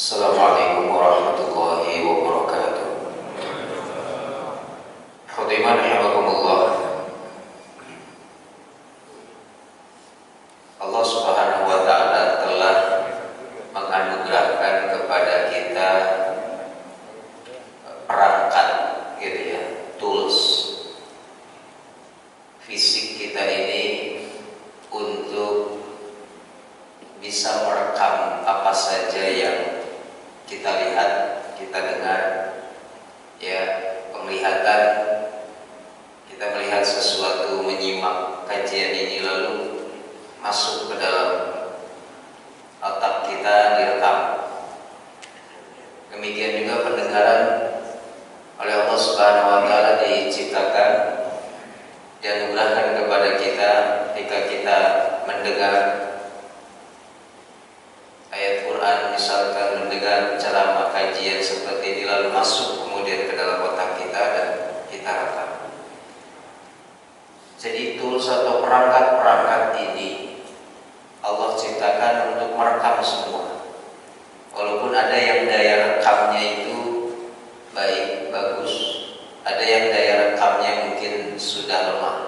Assalamualaikum warahmatullahi wabarakatuh. Khadiman rahimakumullah. Allah Subhanahu wa taala telah menganugerahkan kepada kita perangkat gitu ya, tools fisik kita ini untuk bisa merekam apa saja yang kita lihat, kita dengar, ya, penglihatan. Kita melihat sesuatu, menyimak kajian ini lalu masuk ke dalam otak kita, direkam. Demikian juga pendengaran oleh Allah Subhanahu wa taala diciptakan dan dianugerahkan kepada kita ketika kita mendengar ayat Quran, misalkan mendengar ceramah kajian seperti ini lalu masuk kemudian ke dalam otak kita dan kita rekam. Jadi tools atau perangkat-perangkat ini Allah ciptakan untuk merekam semua. Walaupun ada yang daya rekamnya itu baik, bagus, ada yang daya rekamnya mungkin sudah lemah.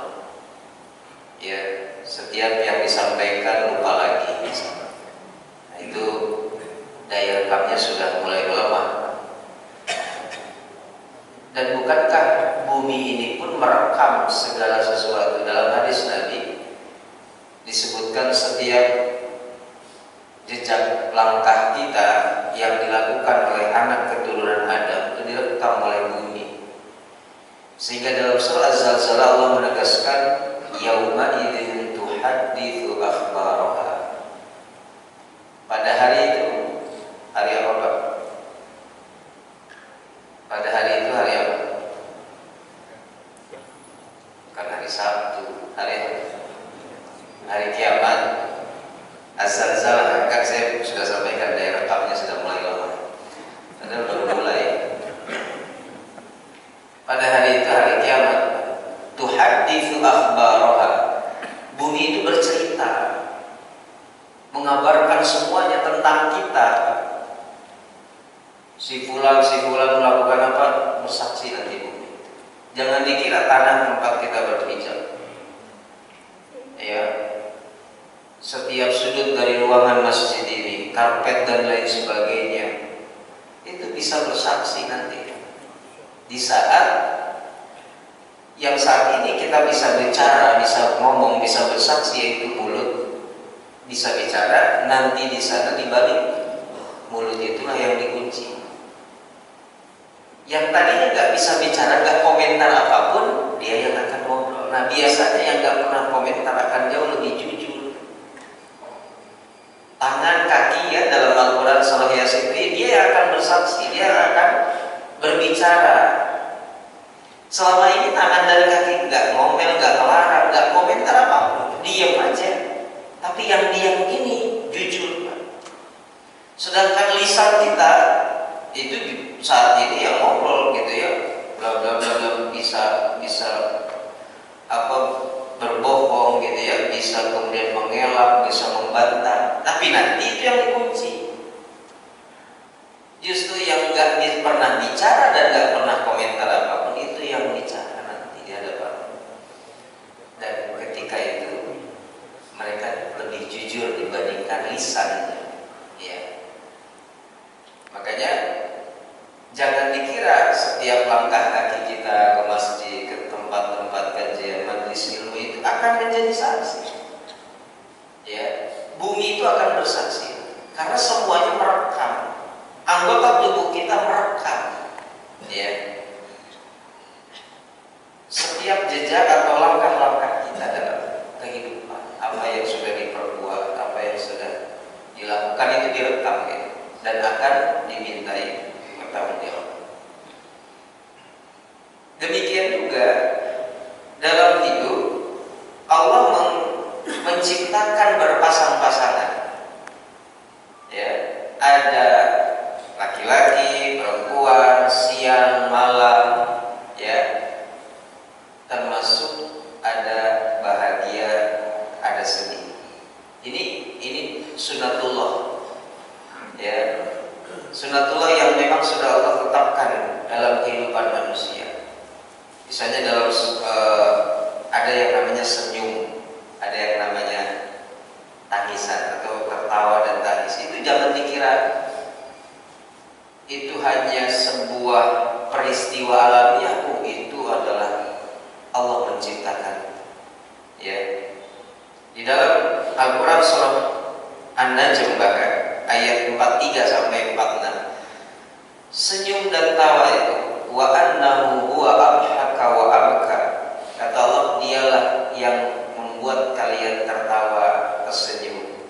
Ya, setiap yang disampaikan lupa lagi misalnya. Itu daya rekamnya sudah mulai melemah. Dan bukankah bumi ini pun merekam segala sesuatu? Dalam hadis Nabi disebutkan setiap jejak langkah kita yang dilakukan oleh anak keturunan Adam itu direkam oleh bumi. Sehingga dalam surah Az-Zalzalah Allah menegaskan yauma idzin tuhadditsu akhbaraha. Pada hari itu, hari apa Pak? Pada hari itu hari apa? Bukan hari Sabtu, hari apa? Hari kiamat. Az-Zalzalah, kan saya sudah sampaikan daerah rekamnya sudah mulai lama. Padahal baru mulai. Pada hari itu hari kiamat, tuhadditsu akhbaraha. Bumi itu bercerita, mengabarkan semuanya tentang kita. Si fulan melakukan apa? Bersaksi nanti bumi. Jangan dikira tanah tempat kita berpijak. Ya, setiap sudut dari ruangan masjid ini, karpet dan lain sebagainya, itu bisa bersaksi nanti. Di saat yang saat ini kita bisa bicara, bisa ngomong, bisa bersaksi, yaitu mulut bisa bicara, nanti di sana di balik mulut itulah yang dikunci. Yang tadinya nggak bisa bicara, nggak komentar apapun, dia yang akan ngobrol. Nah, biasanya yang nggak pernah komentar akan jauh lebih jujur. Tangan, kaki, ya, dalam Al-Quran surah Yasin, dia yang akan bersaksi, dia yang akan berbicara. Selama ini tangan dan kaki nggak ngomel, nggak ngelarang, nggak komentar apapun, diam aja. Tapi yang diam ini jujur. Sedangkan lisan kita itu saat ini yang ngobrol gitu ya, bla bla bla, bisa apa, berbohong gitu ya, bisa kemudian mengelak, bisa membantah. Tapi nanti itu yang dikunci. Justru yang nggak pernah bicara dan nggak pernah komentar apapun itu yang bicara nanti di hadapan. Dan ketika itu mereka lebih jujur dibandingkan lisannya, ya. Makanya jangan dikira setiap langkah kaki kita ke masjid, ke tempat-tempat kajian, majelis ilmu itu akan menjadi saksi. Ya, bumi itu akan bersaksi karena semuanya merekam. Anggota tubuh kita merekam, ya. Setiap jejak atau langkah-langkah kita dalam kehidupan, apa yang sudah diperbuat, apa yang sudah dilakukan itu direkam, ya, dan akan dimintai pertanggungjawab. Demikian juga dalam hidup Allah menciptakan berpasang-pasangan. Ya, ada laki-laki, perempuan, siang, malam, ya, termasuk ada bahagia, ada sedih. Ini sunatullah, ya. Sunnatullah yang memang sudah Allah tetapkan dalam kehidupan manusia. Misalnya dalam ada yang namanya senyum, ada yang namanya tangisan atau tertawa dan tangis. Itu jangan dikira itu hanya sebuah peristiwa alamiah. Itu adalah Allah menciptakan. Ya, di dalam Al-Quran surah An-Najm bahkan ayat 43 sampai 46, senyum dan tawa itu wa annahu huwa abhaka wa abka, kata Allah, dialah yang membuat kalian tertawa, tersenyum,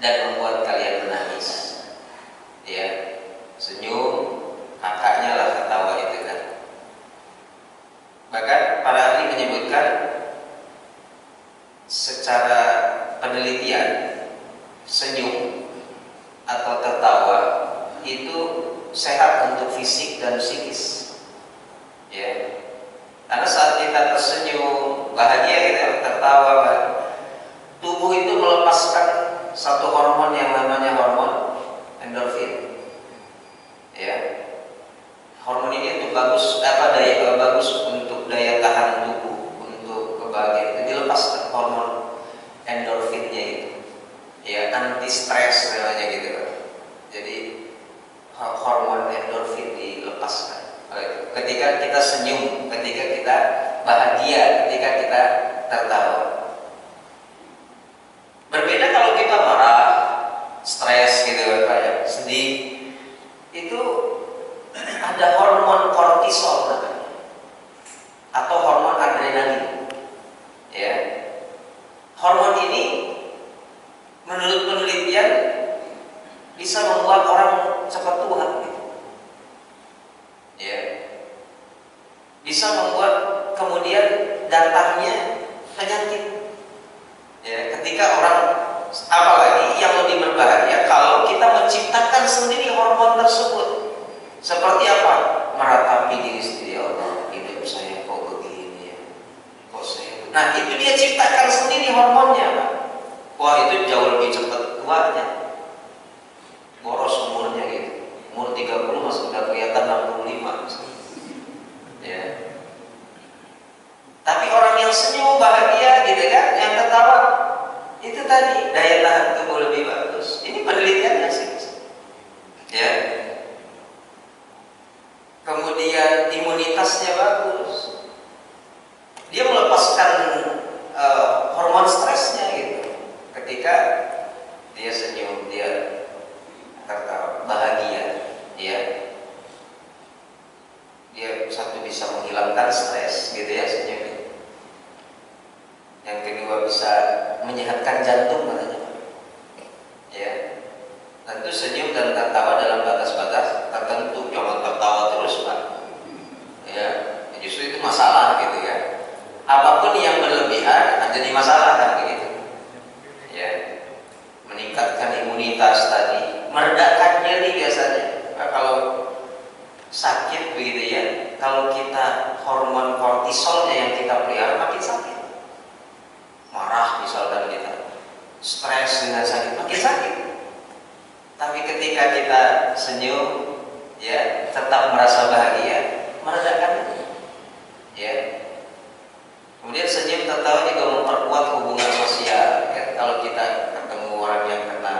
dan membuat kalian menangis. Ya, senyum kakaknya lah ketawa itu kan. Bahkan para ahli menyebutkan secara penelitian senyum atau tertawa itu sehat untuk fisik dan psikis. Ya, karena saat kita tersenyum, bahagia, kita tertawa, tubuh itu melepaskan satu hormon yang namanya hormon endorfin. Ya, hormon ini itu bagus bagus untuk daya tahan tubuh, untuk kebahagiaan. Itu dilepaskan hormon endorfinnya itu. Ya, anti stres namanya gitu. Jadi hormon endorfin dilepaskan ketika kita senyum, ketika kita bahagia, ketika kita tertawa. Berbeda kalau kita marah, stres gitu, kayak sedih, itu ada hormon kortisol namanya, atau hormon adrenalin. Ya, hormon ini menurut penelitian bisa membuat orang cepat tua. Gitu. Ya, bisa membuat kemudian datangnya penyakit. Ya, ketika orang, apalagi yang lebih berbahaya kalau kita menciptakan sendiri hormon tersebut. Seperti apa? Meratapi diri sendiri, Allah, hidup saya kok begini ya, kok saya. Nah, itu dia ciptakan sendiri hormonnya, Pak. Wah, itu jauh lebih cepat tuanya. Boros umurnya gitu. Umur 30 masih udah kelihatan 65 misalnya. Ya. Tapi orang yang senyum, bahagia gitu kan, yang tertawa, itu tadi daya tahan tubuh lebih bagus. Ini penelitiannya sih. Ya. Kemudian imunitasnya bagus. Dia melepaskan hormon stresnya gitu. Ketika dia senyum, dia tertawa, bahagia, ya. Dia satu bisa menghilangkan stres gitu ya, senyum. Yang kedua bisa menyehatkan jantung katanya. Ya. Tentu senyum dan tertawa dalam batas-batas tertentu, jangan tertawa terus, Pak. Ya, justru itu masalah gitu ya. Apapun yang berlebihan akan jadi masalah kan begitu. Ya, meningkatkan imunitas tadi, meredakan nyeri biasanya. Nah, kalau sakit begitu ya, kalau kita hormon kortisolnya yang kita pelihara makin sakit. Marah misalkan kita, stres dengan sakit, makin sakit. Tapi ketika kita senyum, ya, tetap merasa bahagia, meredakan. Ya. Kemudian senyum tertawa juga memperkuat hubungan sosial. Ya. Kalau kita ketemu orang yang kena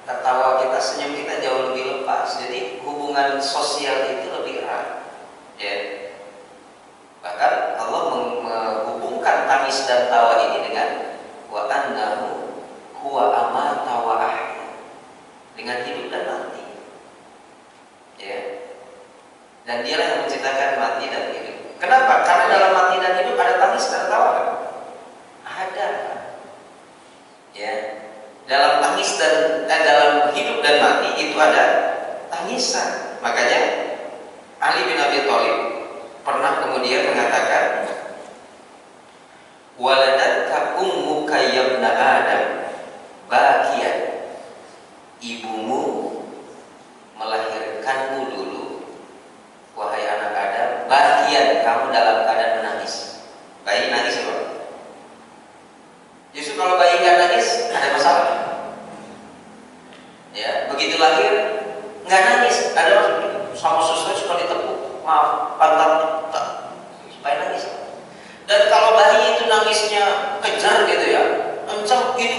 tertawa, kita senyum, kita jauh lebih lepas. Jadi hubungan sosial itu lebih erat. Ya. Bahkan Allah menghubungkan tangis dan tawa ini dengan wa annahu huwa amata wa ahya, dengan hidup dan mati. Ya. Dan dialah yang menciptakan mati dan hidup. Kenapa? Karena dalam mati dan hidup ada tangis dan tawa. Ada. Ya. Dalam tangis dan dalam hidup dan mati itu ada tangisan. Makanya Ali bin Abi Thalib pernah kemudian mengatakan, waladatka ummuka yabna Adam bakian, ibumu melahirkanmu dulu, wahai anak Adam, bakian, kamu dalam keadaan menangis. Bayi nangis ya, Pak? Justru kalau bayi nggak nangis ada masalah. Ya, begitu lahir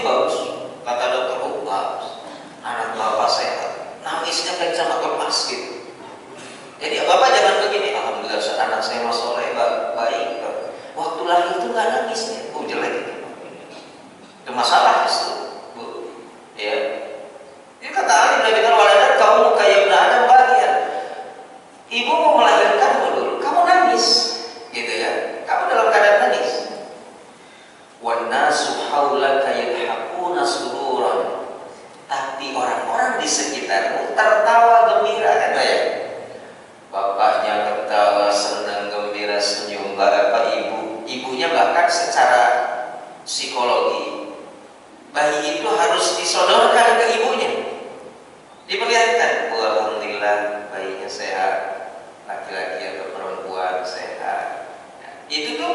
bagus. Kata dokter, oh bagus. Anak bapak sehat. Nangisnya kencang atau lemas gitu. Jadi bapak jangan begini. Alhamdulillah anak saya masoleh baik. Waktu lahir itu nggak nangis nih. Oh jelek itu. Itu masalah itu, Bu. Ya. Ini kata Ali bin Abi Thalib, kamu kayak benar ada bagian. Ibu mau melahirkanmu dulu, kamu nangis, gitu ya. Kamu dalam keadaan nangis. Wan nasu haulaka yadhakuna sururan. Tapi orang-orang di sekitarmu tertawa gembira, kan ya? Bapaknya ketawa, senang, gembira, senyum, ibunya bahkan secara psikologi bayi itu harus disodorkan ke ibunya, diperlihatkan, alhamdulillah bayinya sehat, laki-laki atau perempuan sehat. Nah, itu tuh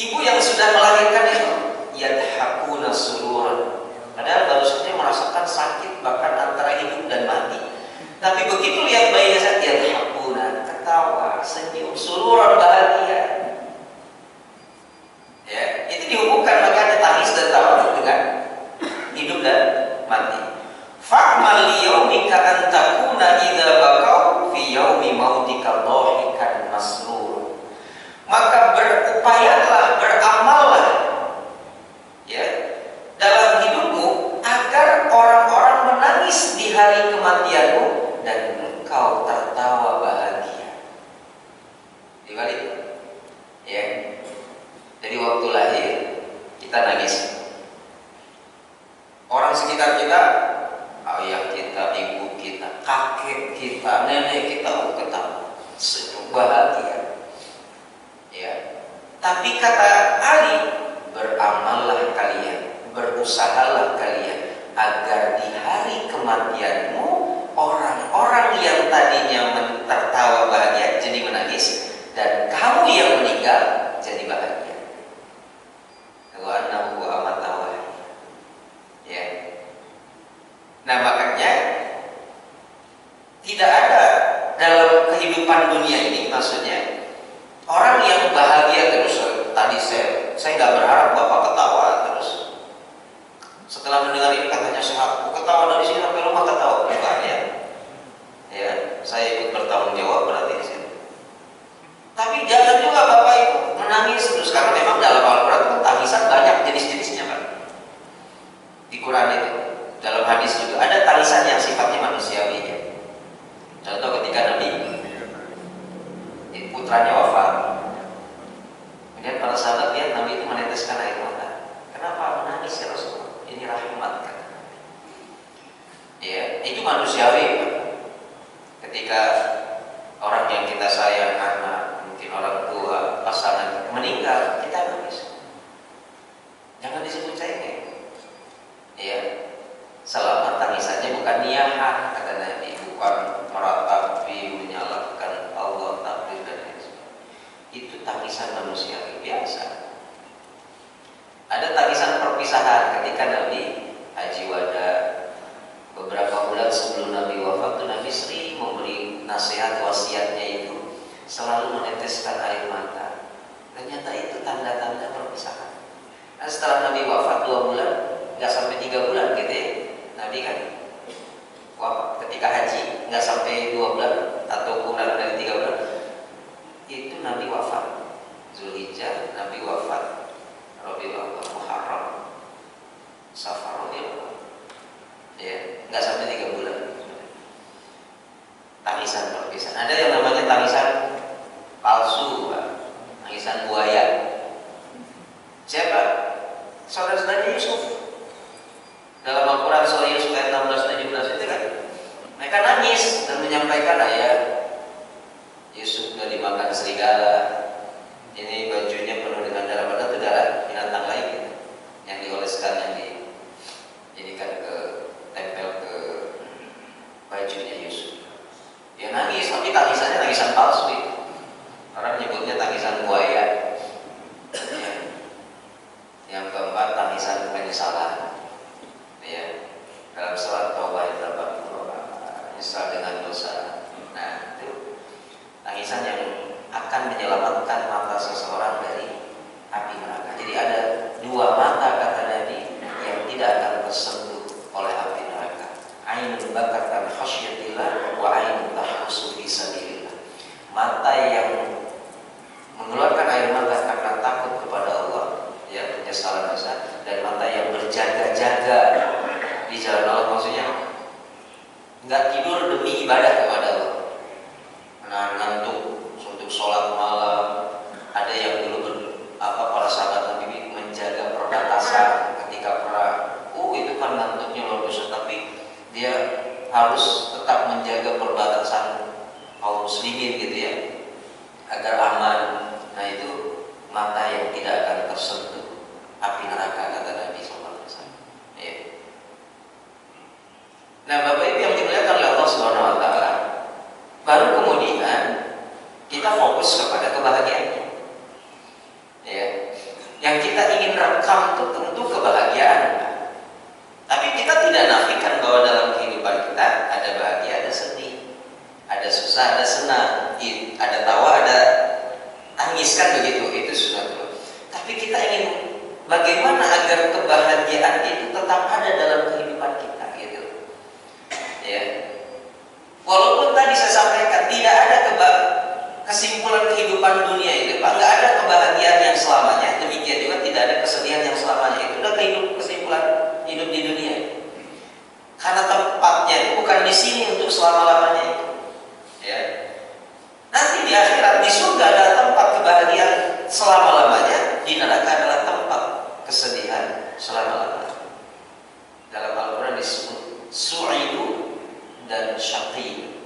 ibu yang sudah melahirkan itu yadhakuna sururan, padahal baru saja merasakan sakit bahkan antara hidup dan mati. Tapi begitu lihat bayinya saja yadhakuna, ketawa, senyum, sururan, bahagia. Ya, itu dihubungkan makanya tangis dan tawa dengan hidup dan mati. Fa'mal liyaumika an takuna idza bakau fi yaumi mautika dhahikan masrur. Maka berupayalah, beramallah ya dalam hidupmu agar orang-orang menangis di hari kematianmu dan engkau tertawa bahagia. Dibalik ya. Jadi waktu lahir kita nangis. Orang sekitar kita, ayah kita, ibu kita, kakek kita, nenek kita, ketawa, bahagia. Ya. Tapi kata Ali, beramallah kalian, berusahalah kalian agar di hari kematianmu orang-orang yang tadinya tertawa bahagia jadi menangis, dan kamu yang meninggal jadi bahagia. Wa annahu amatawa. Ya. Nah makanya tidak ada dalam kehidupan dunia ini, maksudnya orang yang bahagia terus. Tadi saya nggak berharap bapak ketawa terus. Setelah mendengar ini katanya sehat, ketawa dari sini sampai rumah ketawa, bukan ya? Ya, saya ikut bertanggung jawab berarti di sini. Tapi jangan juga bapak itu menangis terus, karena memang dalam Al-Quran tangisan banyak jenis-jenisnya kan. Di Quran itu, dalam hadis juga ada tangisan yang sifatnya manusiawi ya. Contoh ketika Nabi putranya wafat, kemudian para sahabat lihat Nabi itu meneteskan air mata. Kenapa menangis ya Rasulullah? Ini rahmat kan. Ya, itu manusiawi kan. Ketika orang yang kita sayang, anak, mungkin orang tua, pasangan meninggal, kita nangis. Jangan disebut cengeng. Ya, selama tangisannya bukan niyahah, kata Nabi, bukan meratapi, menyalahkan Allah, takdir dan lain sebagainya. Itu tangisan manusia biasa. Ada tangisan perpisahan ketika Nabi haji wada. Beberapa bulan sebelum Nabi wafat, Nabi sering memberi nasihat wasiatnya itu selalu meneteskan air mata. Ternyata itu tanda-tanda perpisahan. Nah, setelah Nabi wafat 2 bulan, nggak sampai 3 bulan gitu ya, Nabi kan wafat ketika haji, nggak sampai 2 bulan atau kurang dari 3 bulan, itu Nabi wafat. Zulhijjah Nabi wafat, Rabiul Awwal, Muharram, Safar, Rabiul Awwal. Ya, nggak sampai 3 bulan. Tangisan perpisahan. Ada yang namanya tangisan palsu, Pak. Tangisan buaya. Siapa? Saudara-saudaranya Yusuf. Dalam Al-Quran surah Yusuf ayat 16-17 itu kan, mereka nangis dan menyampaikan, ayah, Yusuf sudah dimakan serigala. Ini bajunya penuh dengan darah, padahal itu darah binatang lain gitu, yang dioleskan, yang dijadikan ke tempel ke bajunya Yusuf. Dia nangis, tapi tangisannya tangisan palsu itu. Orang menyebutnya tangisan buaya. Ya. Yang keempat, tangisan penyesalan. Ya. Dalam surat Taubah ayat 80, menyesal dengan dosa. Nah, itu tangisan yang akan menyelamatkan mata seseorang dari api neraka. Jadi ada 2 mata, kata Nabi, yang tidak akan tersentuh oleh api neraka. Ainun bakat an khasyatillah wa ainun tahrusu fi sabilillah. Mata yang mengeluarkan air mata karena takut kepada Allah, ya, penyesalan dosa, dan mata yang berjaga-jaga di jalan Allah, maksudnya nggak tidur demi ibadah kepada Allah. Nah, ngantuk untuk sholat malam. Ada yang dulu para sahabat Nabi menjaga perbatasan ketika perang. Itu kan ngantuknya luar biasa, tapi dia harus tetap menjaga perbatasan kaum muslimin gitu ya, agar aman. Nah, itu mata yang tidak akan tersentuh api neraka, kata Nabi SAW. Ya. Nah, Bapak Ibu yang dimuliakan oleh Allah Subhanahu Wa Taala, baru kemudian kita fokus kepada kebahagiaannya. Ya, yang kita ingin rekam itu tentu kebahagiaan. Tapi kita tidak nafikan bahwa dalam kehidupan kita ada bahagia, ada sedih, ada susah, ada senang, ada tawa, ada tangis, kan begitu. Itu sudah tuh. Tapi kita ingin bagaimana agar kebahagiaan itu tetap ada dalam kehidupan kita, gitu. Ya. Walaupun tadi saya sampaikan tidak ada kesimpulan kehidupan dunia itu, Pak, nggak ada kebahagiaan yang selamanya. Demikian juga tidak ada kesedihan yang selamanya. Itu udah kesimpulan hidup di dunia. Karena tempatnya itu bukan di sini untuk selama-lamanya itu. Ya. Nanti di akhirat, di surga ada tempat kebahagiaan selama-lamanya, di neraka adalah tempat kesedihan selama-lamanya. Dalam Al-Quran disebut su'idu dan syaqi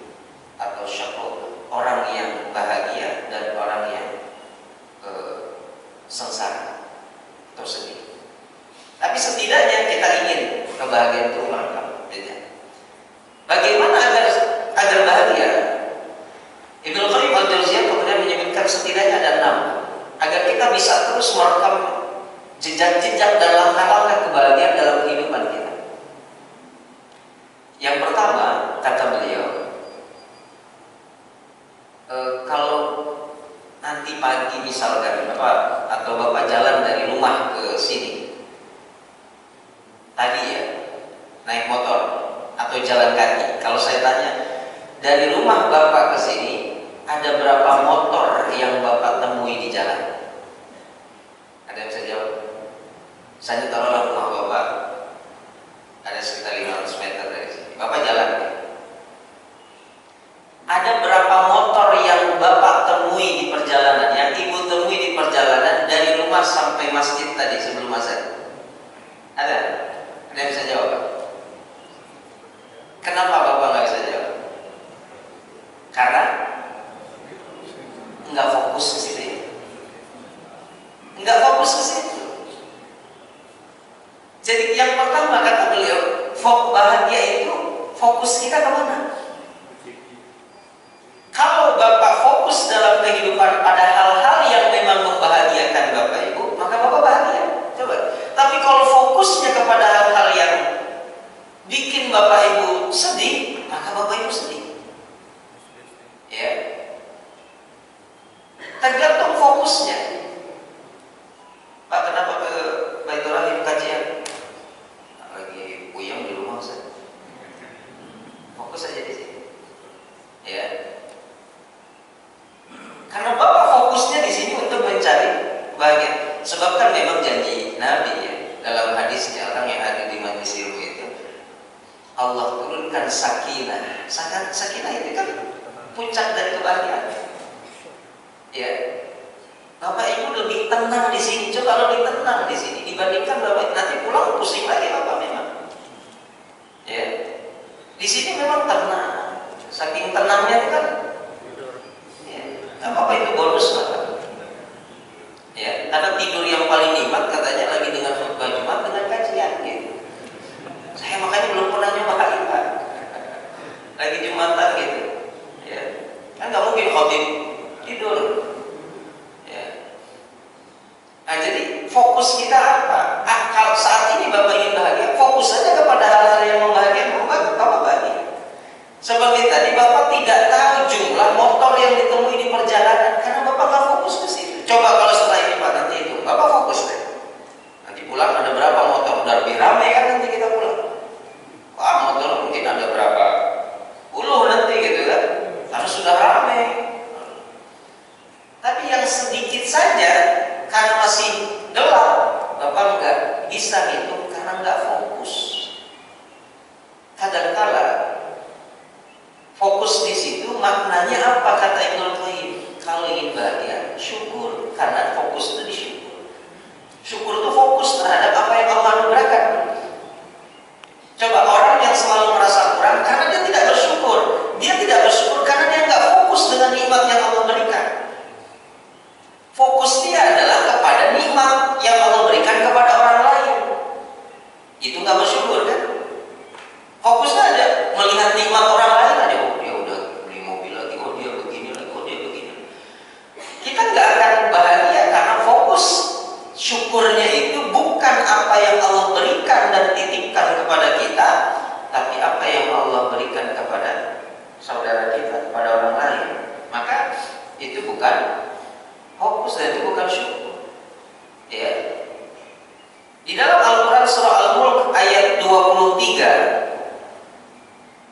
atau syaqo, orang yang bahagia dan orang yang sengsara atau sedih. Tapi setidaknya kita ingin kebahagiaan itu lengkap. Bagaimana agar bahagia? Ibnu Qayyim al-Jauziyah kemudian menyebutkan setidaknya ada 6 agar kita bisa terus merekam jejak-jejak dan langkah-langkah kebahagiaan dalam kehidupan kita. Yang pertama, kata beliau, kalau nanti pagi misalkan atau Bapak jalan dari rumah ke sini tadi ya, naik motor atau jalan kaki. Kalau saya tanya, dari rumah Bapak ke sini ada berapa motor yang Bapak temui di jalan? Ada yang bisa jawab? Saya taruhlah rumah Bapak ada sekitar 500 meter dari sini. Bapak jalan ya? Ada berapa motor yang Bapak temui di perjalanan, yang Ibu temui di perjalanan dari rumah sampai masjid tadi sebelum azan? Ada? Ada yang bisa jawab? Kenapa Bapak nggak bisa jawab? Karena nggak fokus ke situ. Nggak fokus ke situ. Jadi yang pertama kata beliau, bahagia itu fokus kita kemana? Kalau Bapak fokus dalam kehidupan pada hal-hal yang memang membahagiakan Bapak Ibu, maka Bapak bahagia. Coba. Tapi kalau fokusnya kepada hal-hal yang bikin Bapak Ibu sedih, maka Bapak Ibu sedih. Ya. Tergantung fokusnya. Pak, kenapa ke Baitur Rahim kajian? Lagi puyeng di rumah saya. Fokus saja di sini. Ya. Karena Bapak fokusnya di sini untuk mencari bahagia. Sebab kan memang janji Nabi ya, dalam hadisnya orang yang ada di majelis ilmu itu, Allah turunkan sakinah. Sakinah itu kan puncak dari kebahagiaan. Ya. Bapak Ibu lebih tenang di sini. Coba lebih tenang di sini dibandingkan Bapak nanti pulang pusing lagi Bapak memang. Ya. Di sini memang tenang. Saking tenangnya itu kan. Ya. Apa itu bonus Bapak? Ya, karena tidur yang paling nikmat katanya lagi dengan khutbah Jumat dengan kajian gitu. Saya makanya belum pernah nyoba kali Pak. Lagi Jumatan gitu. Ya. Kan nggak mungkin khotib tidur. Ya. Nah, jadi fokus kita apa? Kalau saat ini Bapak ingin bahagia, fokus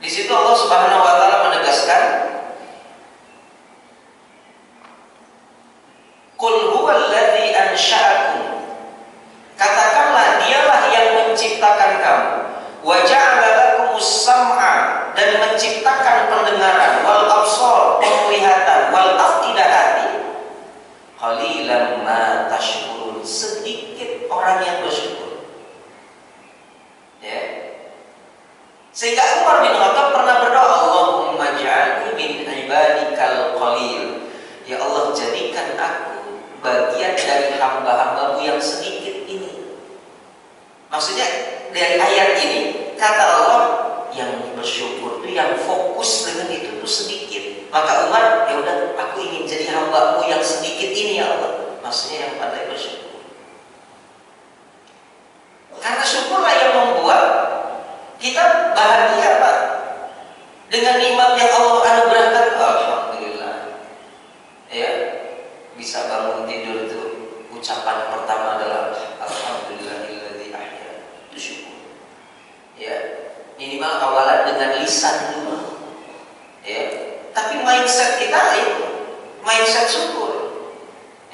Di situ Allah Subhanahu wa taala menegaskan, Qul huwallazi ansha'akum. Katakanlah dialah yang menciptakan kamu. Wa ja'ala lakumus sam'a, dan menciptakan pendengaran, wal absar, penglihatan, wal afidah, hati. Qalilan ma tashkurun, sedikit orang yang bersyukur. Ya. Sehingga Umar bin Khattab pernah berdoa, Allahumma ja'alni min ibadikal qalil. Ya Allah, jadikan aku bagian dari hamba-hambamu yang sedikit ini. Maksudnya dari ayat ini kata Allah, yang bersyukur itu yang fokus dengan itu tuh sedikit. Maka Umar, ya udah, aku ingin jadi hambamu yang sedikit ini ya Allah. Maksudnya yang pandai bersyukur. Karena syukurlah yang membuat kita bahagia, Pak, dengan nikmat yang Allah anugerahkan. Alhamdulillah. Ya, bisa bangun tidur itu ucapan pertama adalah alhamdulillahilladzi ahya. Itu syukur. Ya, minimal awalan dengan lisan dulu. Ya, tapi mindset kita itu mindset syukur.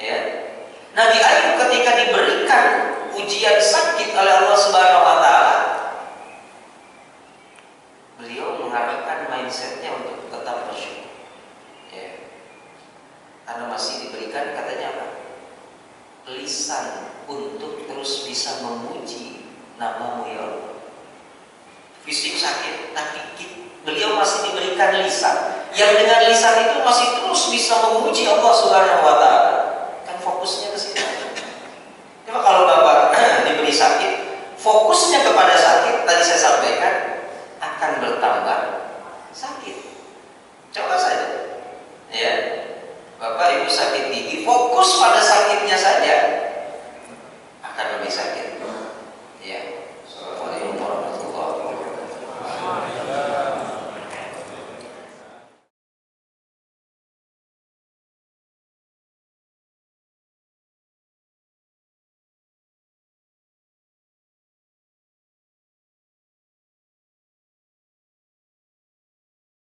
Ya. Nabi Ayub ketika diberikan ujian sakit oleh Allah Subhanahu wa taala, beliau mengarahkan mindsetnya untuk tetap bersyukur. Ya. Karena masih diberikan, katanya apa? Lisan untuk terus bisa memuji namamu ya Allah. Fisik sakit, tapi beliau masih diberikan lisan, yang dengan lisan itu masih terus bisa memuji Allah Subhanahu wa taala. Kan fokusnya ke situ. Coba kalau Bapak diberi sakit, fokusnya kepada sakit, tadi saya